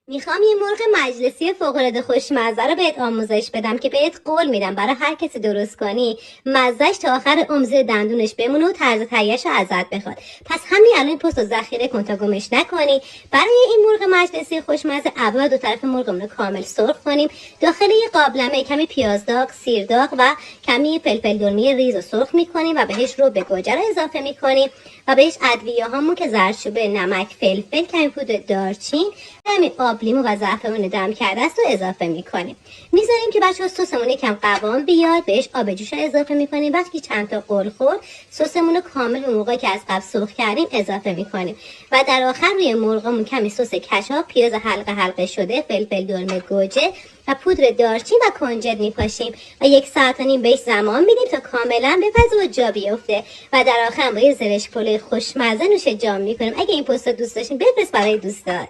میخوام یه مرغ مجلسی فوق‌العاده خوشمزه رو بهت آموزش بدم که بهت قول میدم برای هر کسی درست کنی مزهش تا آخر عمر زیر دندونش بمونه و طرز تهیه‌اش رو ازت بخواد. پس همین الان این پست رو ذخیره کن تا گمش نکنی. برای این مرغ مجلسی خوشمزه اول دو طرف مرغمون رو کامل سرخ کنیم. داخل یه قابلمه کمی پیاز داغ، سیر داغ و کمی فلفل دلمه ریز رو سرخ میکنیم و بهش رو به گوجه رو اضافه میکنیم و بهش ادویه هامون که زردچوبه، نمک، فلفل، کمی پودر دارچین، همین آب لیمو و زعفرون دم کرده است رو اضافه میکنیم. میذاریم که بچه‌ها سسمون یکم قوام بیاد، بهش آب جوش رو اضافه میکنیم. وقتی چند تا قل خورد سسمون رو کامل به موقعی که از قبل سرخ کردیم اضافه میکنیم و در آخر روی مرغمون کمی سس کچاپ، پیاز حلقه حلقه شده، فلفل دلمه، گوجه و پودر دارچین و کنجد میپاشیم و 1 ساعت و نیم بهش زمان میدیم تا کاملا بپزه و جا بیفته و در آخر با یه زرشک پلوی خوشمزه نوش جام میکنیم. اگه این پست رو دوست داشتین بفرست برای دوستات.